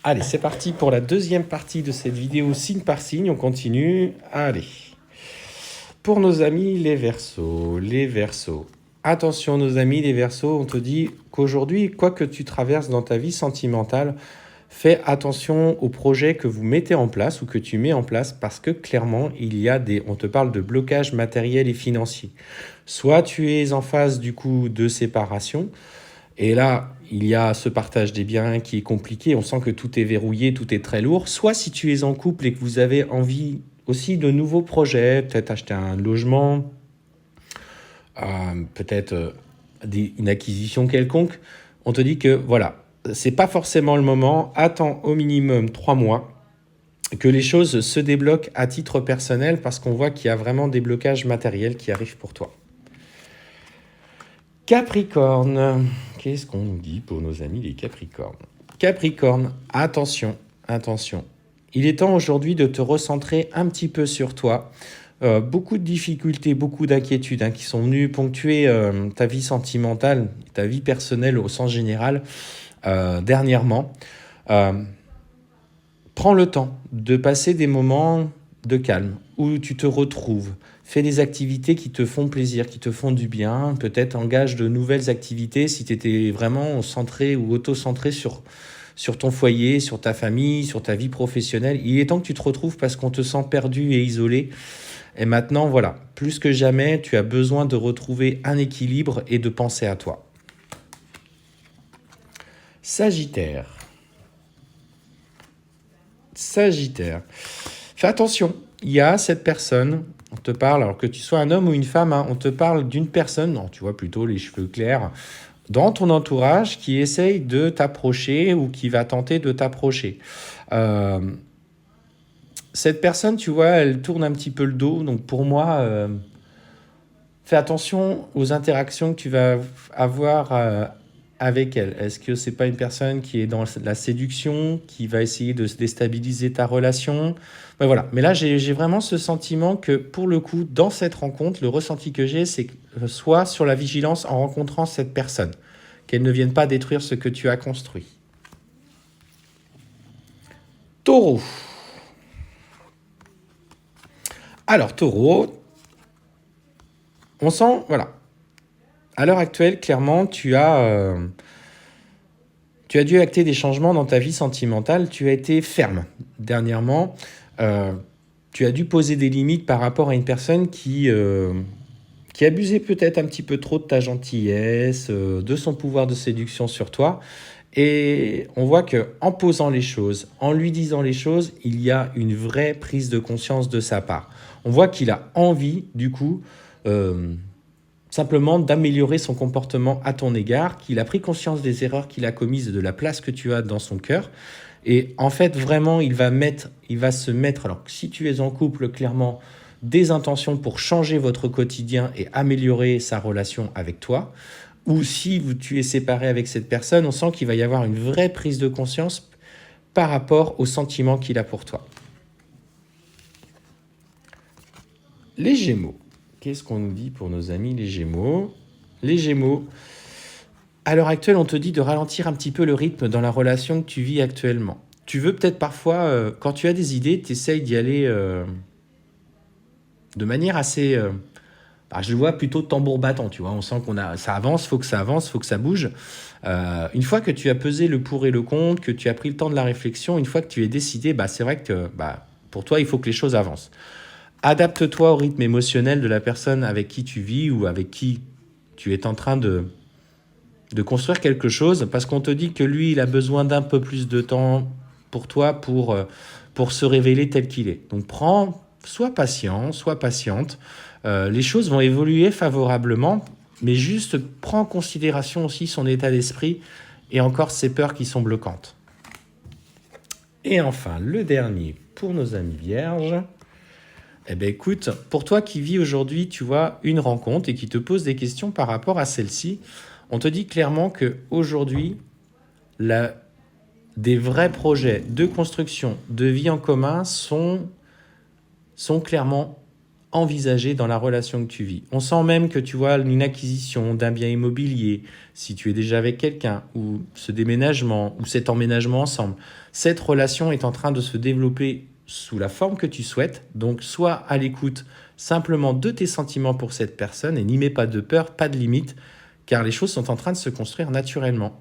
Allez, c'est parti pour la deuxième partie de cette vidéo signe par signe. On continue. Allez. Pour nos amis les Verseaux, Attention nos amis les Verseaux, on te dit qu'aujourd'hui, quoi que tu traverses dans ta vie sentimentale, fais attention aux projets que vous mettez en place ou que tu mets en place parce que clairement, on te parle de blocage matériel et financier. Soit tu es en phase du coup de séparation, et là, il y a ce partage des biens qui est compliqué, on sent que tout est verrouillé, tout est très lourd. Soit si tu es en couple et que vous avez envie aussi de nouveaux projets, peut-être acheter un logement, peut-être une acquisition quelconque, on te dit que voilà, c'est pas forcément le moment, attends au minimum 3 mois que les choses se débloquent à titre personnel parce qu'on voit qu'il y a vraiment des blocages matériels qui arrivent pour toi. Capricorne, qu'est-ce qu'on nous dit pour nos amis les Capricornes? Capricorne, attention, attention. Il est temps aujourd'hui de te recentrer un petit peu sur toi. Beaucoup de difficultés, beaucoup d'inquiétudes qui sont venues ponctuer ta vie sentimentale, ta vie personnelle au sens général dernièrement. Prends le temps de passer des moments de calme où tu te retrouves. Fais des activités qui te font plaisir, qui te font du bien. Peut-être engage de nouvelles activités si tu étais vraiment centré ou auto-centré sur ton foyer, sur ta famille, sur ta vie professionnelle. Il est temps que tu te retrouves parce qu'on te sent perdu et isolé. Et maintenant, voilà, plus que jamais, tu as besoin de retrouver un équilibre et de penser à toi. Sagittaire. Fais attention, il y a cette personne, on te parle, alors que tu sois un homme ou une femme, on te parle d'une personne, non, tu vois plutôt les cheveux clairs, dans ton entourage qui essaye de t'approcher ou qui va tenter de t'approcher. Cette personne, tu vois, elle tourne un petit peu le dos, donc pour moi, fais attention aux interactions que tu vas avoir avec elle. Est-ce que c'est pas une personne qui est dans la séduction, qui va essayer de déstabiliser ta relation? Ben voilà. Mais là, j'ai vraiment ce sentiment que pour le coup, dans cette rencontre, le ressenti que j'ai, c'est que sois sur la vigilance en rencontrant cette personne, qu'elle ne vienne pas détruire ce que tu as construit. Taureau. Alors, Taureau, on sent, voilà, à l'heure actuelle, clairement, tu as dû acter des changements dans ta vie sentimentale. Tu as été ferme dernièrement. Tu as dû poser des limites par rapport à une personne qui abusait peut-être un petit peu trop de ta gentillesse, de son pouvoir de séduction sur toi. Et on voit qu'en posant les choses, en lui disant les choses, il y a une vraie prise de conscience de sa part. On voit qu'il a envie, du coup, simplement d'améliorer son comportement à ton égard, qu'il a pris conscience des erreurs qu'il a commises et de la place que tu as dans son cœur. Et en fait, vraiment, il va se mettre, alors si tu es en couple, clairement, des intentions pour changer votre quotidien et améliorer sa relation avec toi. Ou si tu es séparé avec cette personne, on sent qu'il va y avoir une vraie prise de conscience par rapport aux sentiments qu'il a pour toi. Les Gémeaux. Qu'est-ce qu'on nous dit pour nos amis les Gémeaux? Les Gémeaux, à l'heure actuelle, on te dit de ralentir un petit peu le rythme dans la relation que tu vis actuellement. Tu veux peut-être parfois, quand tu as des idées, tu essayes d'y aller de manière assez... je le vois plutôt tambour battant, tu vois. On sent ça avance, faut que ça avance, faut que ça bouge. Une fois que tu as pesé le pour et le contre, que tu as pris le temps de la réflexion, une fois que tu es décidé, c'est vrai que pour toi, il faut que les choses avancent. Adapte-toi au rythme émotionnel de la personne avec qui tu vis ou avec qui tu es en train de construire quelque chose, parce qu'on te dit que lui, il a besoin d'un peu plus de temps pour toi pour se révéler tel qu'il est. Donc sois patient, sois patiente. Les choses vont évoluer favorablement, mais juste prends en considération aussi son état d'esprit et encore ses peurs qui sont bloquantes. Et enfin, le dernier pour nos amis vierges. Eh bien écoute, pour toi qui vis aujourd'hui, tu vois, une rencontre et qui te pose des questions par rapport à celle-ci, on te dit clairement qu'aujourd'hui, des vrais projets de construction, de vie en commun sont clairement envisagé dans la relation que tu vis. On sent même que tu vois une acquisition d'un bien immobilier, si tu es déjà avec quelqu'un, ou ce déménagement, ou cet emménagement ensemble. Cette relation est en train de se développer sous la forme que tu souhaites. Donc, sois à l'écoute simplement de tes sentiments pour cette personne et n'y mets pas de peur, pas de limite, car les choses sont en train de se construire naturellement.